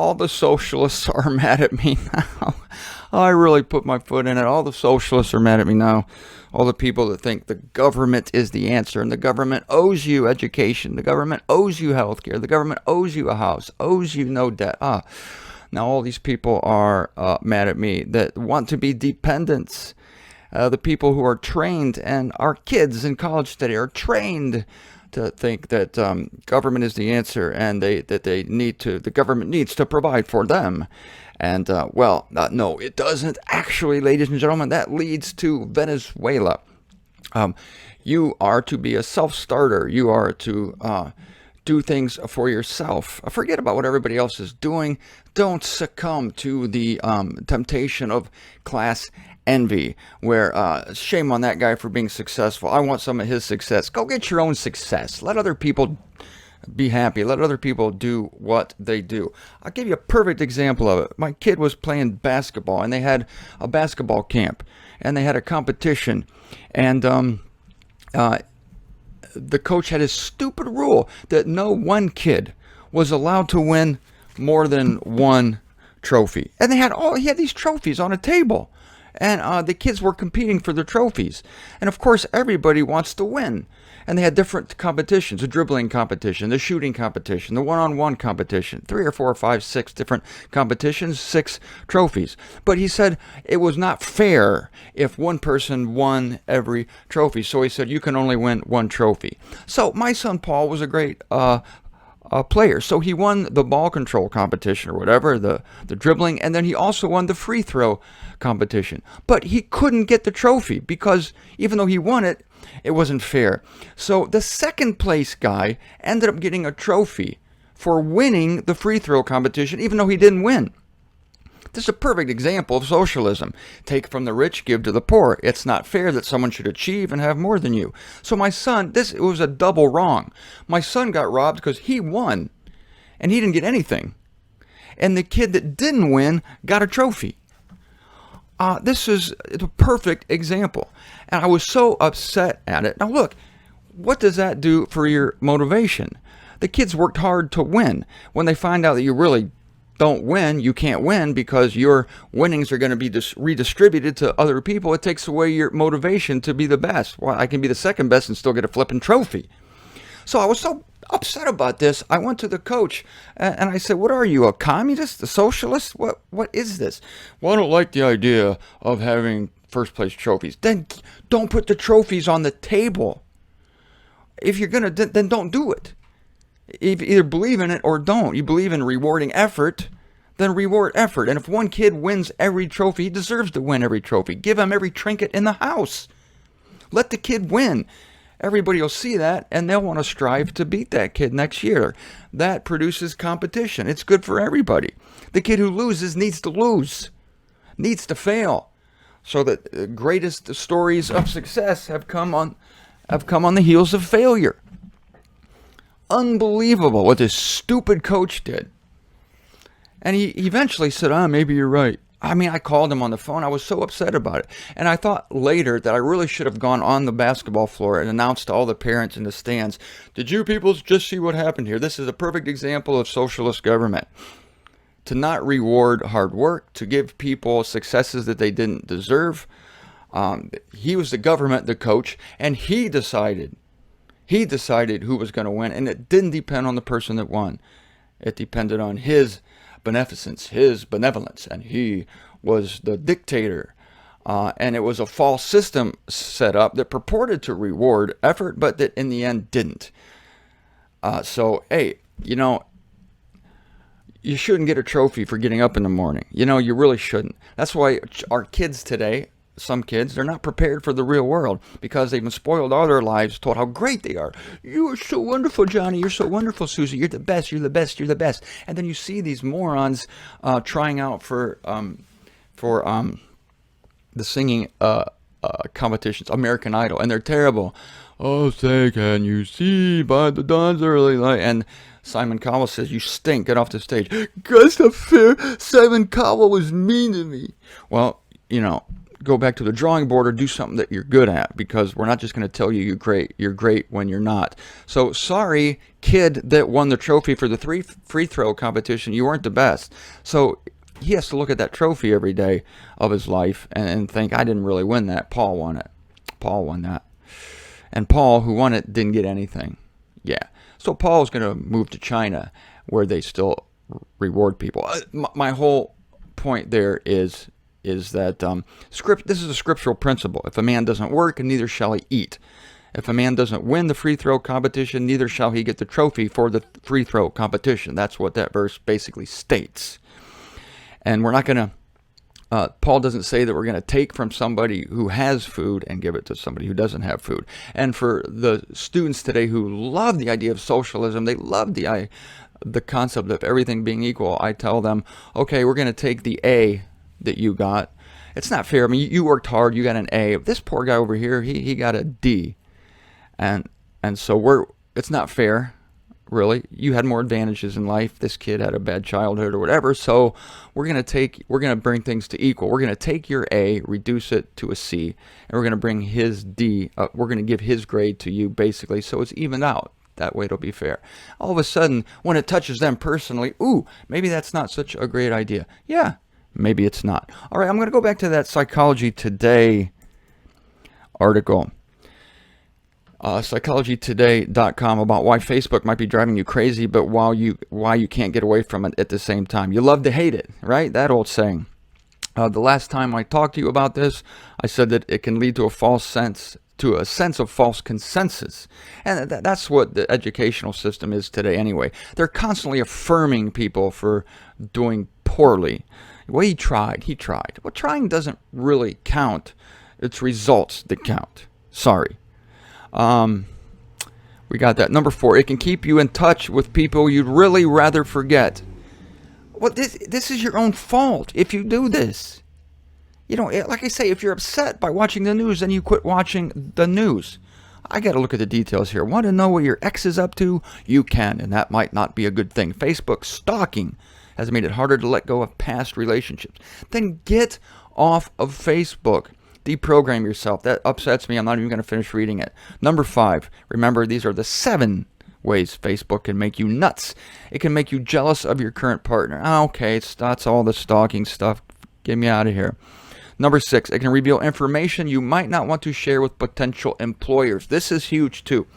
all the socialists are mad at me now. I really put my foot in it. All the socialists are mad at me now. All the people that think the government is the answer, and the government owes you education, the government owes you health care, the government owes you a house, owes you no debt. Now all these people are mad at me that want to be dependents. The people who are trained, and our kids in college today are trained to think that government is the answer, and the government needs to provide for them. And no, it doesn't actually, ladies and gentlemen. That leads to Venezuela. You are to be a self-starter. You are to do things for yourself. Forget about what everybody else is doing. Don't succumb to the temptation of class envy, where shame on that guy for being successful. I want some of his success. Go get your own success. Let other people be happy. Let other people do what they do. I'll give you a perfect example of it. My kid was playing basketball, and they had a basketball camp, and they had a competition, and the coach had his stupid rule that no one kid was allowed to win more than one trophy. And he had these trophies on a table, and the kids were competing for the trophies. And of course, everybody wants to win. And they had different competitions: a dribbling competition, the shooting competition, the one-on-one competition, 3 or 4 or 5, 6 different competitions, 6 trophies. But he said it was not fair if one person won every trophy. So he said, you can only win one trophy. So my son Paul was a great player. So he won the ball control competition, or whatever, the dribbling, and then he also won the free throw competition. But he couldn't get the trophy because even though he won it, it wasn't fair. So the second place guy ended up getting a trophy for winning the free throw competition, even though he didn't win. This is a perfect example of socialism. Take from the rich, give to the poor. It's not fair that someone should achieve and have more than you. So my son, it was a double wrong. My son got robbed because he won, and he didn't get anything. And the kid that didn't win got a trophy. This is a perfect example. And I was so upset at it. Now look, what does that do for your motivation? The kids worked hard to win. When they find out that you really don't win, you can't win because your winnings are going to be redistributed to other people, it takes away your motivation to be the best. Well, I can be the second best and still get a flipping trophy. So I was so upset about this. I went to the coach and I said, what are you, a communist, a socialist? What is this? Well, I don't like the idea of having first place trophies. Then don't put the trophies on the table. If you're going to, then don't do it. Either believe in it or don't. You believe in rewarding effort, then reward effort. And if one kid wins every trophy, he deserves to win every trophy. Give him every trinket in the house. Let the kid win. Everybody will see that, and they'll want to strive to beat that kid next year. That produces competition. It's good for everybody. The kid who loses needs to lose, needs to fail. So that the greatest stories of success have come on the heels of failure. Unbelievable what this stupid coach did. And he eventually said, maybe you're right. I mean, I called him on the phone. I was so upset about it. And I thought later that I really should have gone on the basketball floor and announced to all the parents in the stands, did you people just see what happened here? This is a perfect example of socialist government. To not reward hard work, to give people successes that they didn't deserve. He was the government, the coach, and he decided who was going to win, and it didn't depend on the person that won. It depended on his beneficence, his benevolence, and he was the dictator. And it was a false system set up that purported to reward effort, but that in the end didn't. So, hey, you shouldn't get a trophy for getting up in the morning. You really shouldn't. That's why our kids today, some kids, they're not prepared for the real world because they've been spoiled all their lives, told how great they are. You are so wonderful, Johnny. You're so wonderful, Susie. You're the best. You're the best. You're the best. And then you see these morons trying out for the singing competitions, American Idol, and they're terrible. Oh, say, can you see by the dawn's early light? And Simon Cowell says, you stink. Get off the stage. Gustav, Simon Cowell was mean to me. Well, go back to the drawing board or do something that you're good at, because we're not just going to tell you you're great when you're not. So sorry, kid that won the trophy for the free throw competition, you weren't the best. So he has to look at that trophy every day of his life and think, I didn't really win that. Paul won it. Paul won that. And Paul, who won it, didn't get anything. Yeah. So Paul's going to move to China, where they still reward people. My whole point there is that this is a scriptural principle. If a man doesn't work, neither shall he eat. If a man doesn't win the free throw competition, neither shall he get the trophy for the free throw competition. That's what that verse basically states. And we're not going to, Paul doesn't say that we're going to take from somebody who has food and give it to somebody who doesn't have food. And for the students today who love the idea of socialism, they love the concept of everything being equal, I tell them, okay, we're going to take the A that you got. It's not fair. I mean, you worked hard, you got an A. This poor guy over here, he got a D. And so it's not fair, really. You had more advantages in life. This kid had a bad childhood or whatever. So we're going to bring things to equal. We're going to take your A, reduce it to a C, and we're going to bring his D, we're going to give his grade to you, basically, so it's evened out. That way it'll be fair. All of a sudden, when it touches them personally, ooh, maybe that's not such a great idea. Yeah, maybe it's not. All right, I'm going to go back to that Psychology Today article. psychologytoday.com, about why Facebook might be driving you crazy, but why you can't get away from it at the same time. You love to hate it, right? That old saying. The last time I talked to you about this, I said that it can lead to a sense of false consensus. And that's what the educational system is today anyway. They're constantly affirming people for doing poorly. Well, he tried. Well, trying doesn't really count. It's results that count. Sorry. We got that. Number 4, it can keep you in touch with people you'd really rather forget. Well, this is your own fault if you do this. You know, like I say, if you're upset by watching the news, then you quit watching the news. I got to look at the details here. Want to know what your ex is up to? You can, and that might not be a good thing. Facebook stalking has made it harder to let go of past relationships. Then get off of Facebook. Deprogram yourself. That upsets me. I'm not even going to finish reading it. Number 5. Remember, these are the 7 ways Facebook can make you nuts. It can make you jealous of your current partner. Okay, that's all the stalking stuff. Get me out of here. Number 6, it can reveal information you might not want to share with potential employers. This is huge too,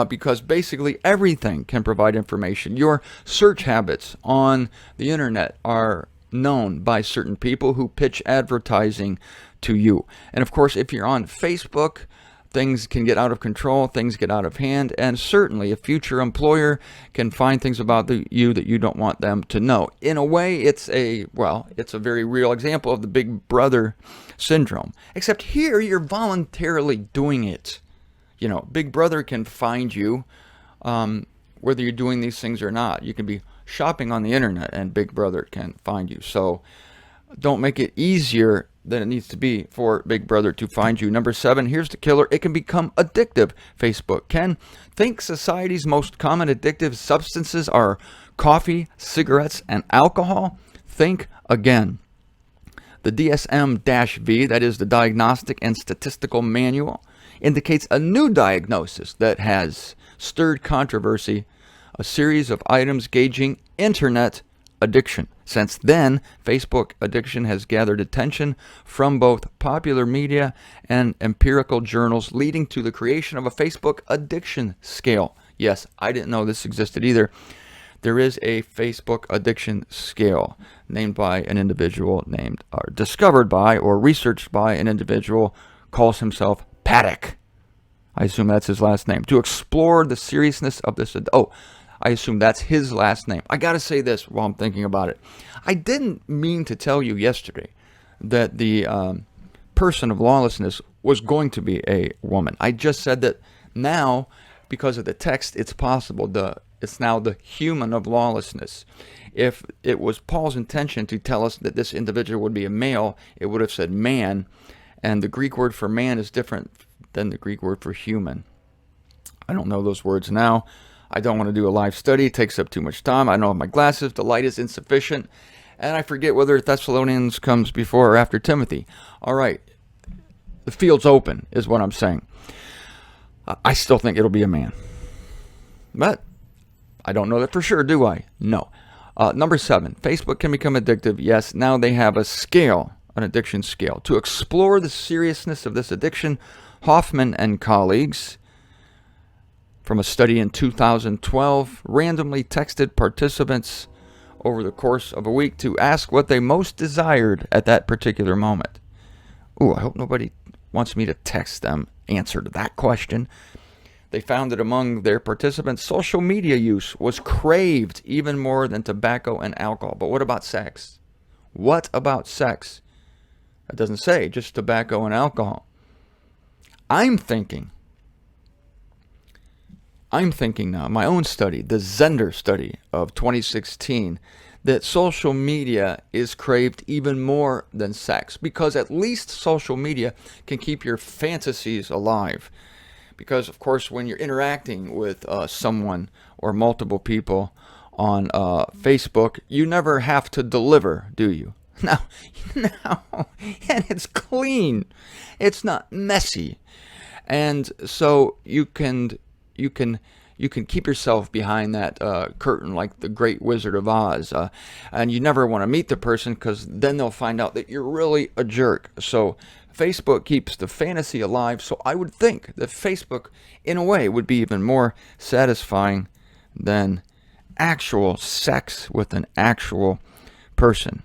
because basically everything can provide information. Your search habits on the internet are known by certain people who pitch advertising to you. And of course, if you're on Facebook, things can get out of control, things get out of hand, and certainly a future employer can find things about you that you don't want them to know. In a way, it's a very real example of the Big Brother syndrome. Except here, you're voluntarily doing it. You know, Big Brother can find you whether you're doing these things or not. You can be shopping on the internet and Big Brother can find you. So don't make it easier than it needs to be for Big Brother to find you. Number 7, here's the killer. It can become addictive. Facebook can. Think society's most common addictive substances are coffee, cigarettes, and alcohol? Think again. The DSM-V, that is the Diagnostic and Statistical Manual, indicates a new diagnosis that has stirred controversy, a series of items gauging internet addiction. Since then, Facebook addiction has gathered attention from both popular media and empirical journals, leading to the creation of a Facebook addiction scale. Yes, I didn't know this existed either. There is a Facebook addiction scale named by an individual discovered by or researched by an individual, calls himself Paddock. I assume that's his last name. To explore the seriousness of this. I assume that's his last name. I got to say this while I'm thinking about it. I didn't mean to tell you yesterday that the person of lawlessness was going to be a woman. I just said that now, because of the text, it's possible. It's now the human of lawlessness. If it was Paul's intention to tell us that this individual would be a male, it would have said man. And the Greek word for man is different than the Greek word for human. I don't know those words now. I don't want to do a live study. It takes up too much time. I don't have my glasses. The light is insufficient. And I forget whether Thessalonians comes before or after Timothy. All right. The field's open is what I'm saying. I still think it'll be a man. But I don't know that for sure, do I? No. Number 7, Facebook can become addictive. Yes, now they have a scale, an addiction scale. To explore the seriousness of this addiction, Hoffman and colleagues, from a study in 2012, randomly texted participants over the course of a week to ask what they most desired at that particular moment. Ooh, I hope nobody wants me to text them answer to that question. They found that among their participants, social media use was craved even more than tobacco and alcohol. But what about sex? What about sex? It doesn't say, just tobacco and alcohol. I'm thinking now, my own study, the Zender study of 2016, that social media is craved even more than sex, because at least social media can keep your fantasies alive. Because, of course, when you're interacting with someone or multiple people on Facebook, you never have to deliver, do you? No, and it's clean. It's not messy. And so you can keep yourself behind that curtain like the Great Wizard of Oz. And you never want to meet the person, because then they'll find out that you're really a jerk. So Facebook keeps the fantasy alive. So I would think that Facebook, in a way, would be even more satisfying than actual sex with an actual person.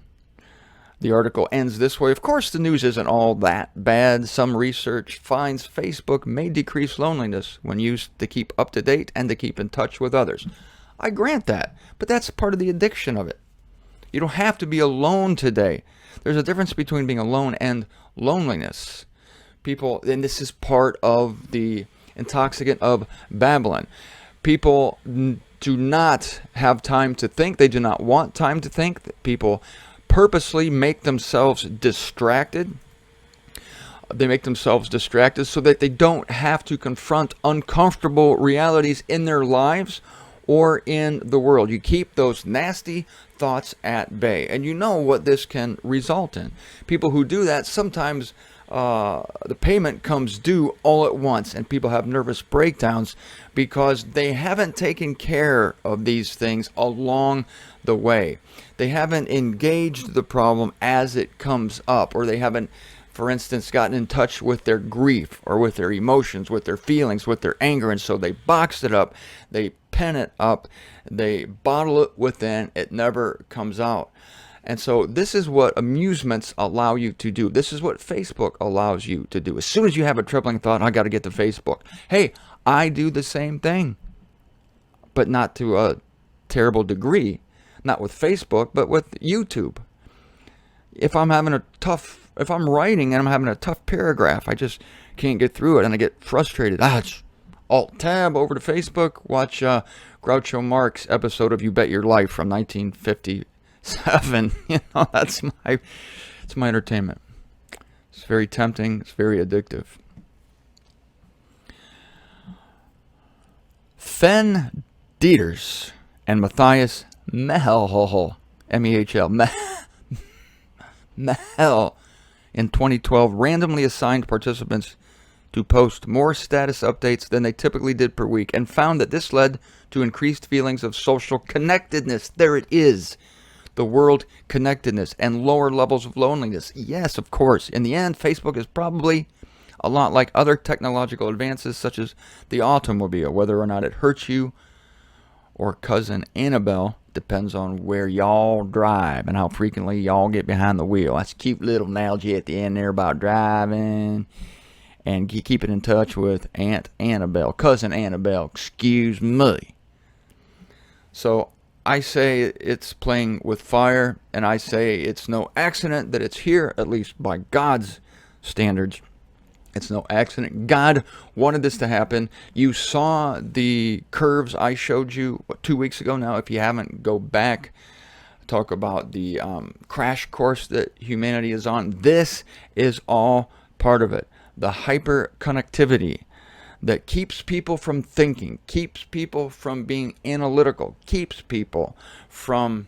The article ends this way. Of course, the news isn't all that bad. Some research finds Facebook may decrease loneliness when used to keep up to date and to keep in touch with others. I grant that, but that's part of the addiction of it. You don't have to be alone today. There's a difference between being alone and loneliness. People, and this is part of the intoxicant of Babylon. People do not have time to think. They do not want time to think. People purposely make themselves distracted. They make themselves distracted so that they don't have to confront uncomfortable realities in their lives or in the world. You keep those nasty thoughts at bay. And you know what this can result in. People who do that, sometimes the payment comes due all at once, and people have nervous breakdowns because they haven't taken care of these things along the way. They haven't engaged the problem as it comes up, or they haven't, for instance, gotten in touch with their grief or with their emotions, with their feelings, with their anger, and so they box it up, they pen it up, they bottle it within, it never comes out. And so this is what amusements allow you to do. This is what Facebook allows you to do. As soon as you have a troubling thought, I got to get to Facebook. Hey, I do the same thing, but not to a terrible degree. Not with Facebook, but with YouTube. If I'm writing and I'm having a tough paragraph, I just can't get through it and I get frustrated. It's Alt-Tab over to Facebook. Watch Groucho Marx episode of You Bet Your Life from 1957. That's my entertainment. It's very tempting. It's very addictive. Fen Dieters and Matthias Mehel, M-E-H-L, Mehel, in 2012 randomly assigned participants to post more status updates than they typically did per week, and found that this led to increased feelings of social connectedness. There it is. The world connectedness and lower levels of loneliness. Yes, of course. In the end, Facebook is probably a lot like other technological advances such as the automobile. Whether or not it hurts you or cousin Annabelle depends on where y'all drive and how frequently y'all get behind the wheel. That's a cute little analogy at the end there about driving. And you keep it in touch with Aunt Annabelle, cousin Annabelle, excuse me. So I say it's playing with fire, and I say it's no accident that it's here, at least by God's standards. It's no accident. God wanted this to happen. You saw the curves I showed you 2 weeks ago now. If you haven't, go back. Talk about the crash course that humanity is on. This is all part of it. The hyper-connectivity that keeps people from thinking, keeps people from being analytical, keeps people from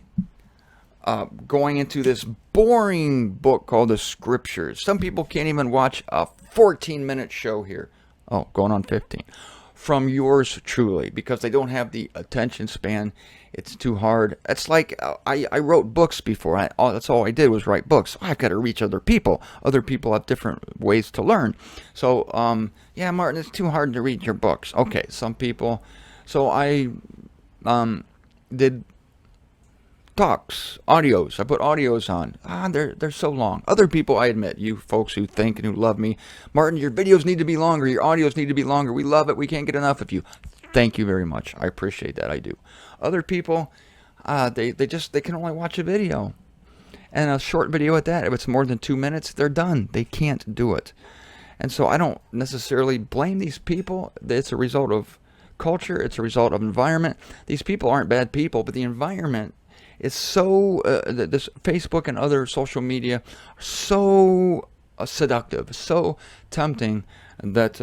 going into this boring book called the Scriptures. Some people can't even watch a 14-minute show here. Oh, going on 15. From yours truly, because they don't have the attention span. It's too hard. It's like I wrote books before. That's all I did was write books. I've got to reach other people. Other people have different ways to learn. So, yeah, Martin, it's too hard to read your books. Okay, some people. So I did talks, audios. I put audios on. They're so long. Other people, I admit, you folks who think and who love me, Martin, your videos need to be longer. Your audios need to be longer. We love it. We can't get enough of you. Thank you very much. I appreciate that. I do. Other people, they can only watch a video, and a short video at that. If it's more than 2 minutes, they're done. They can't do it. And so I don't necessarily blame these people. It's a result of culture. It's a result of environment. These people aren't bad people, but the environment is so, this Facebook and other social media are so seductive, so tempting that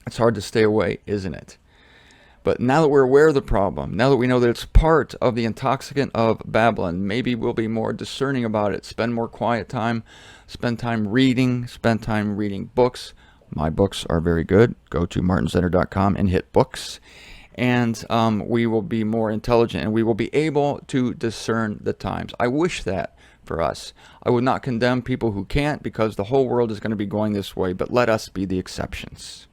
it's hard to stay away, isn't it? But now that we're aware of the problem, now that we know that it's part of the intoxicant of Babylon, maybe we'll be more discerning about it. Spend more quiet time, spend time reading books. My books are very good. Go to martincenter.com and hit books. And we will be more intelligent, and we will be able to discern the times. I wish that for us. I would not condemn people who can't, because the whole world is going to be going this way, but let us be the exceptions.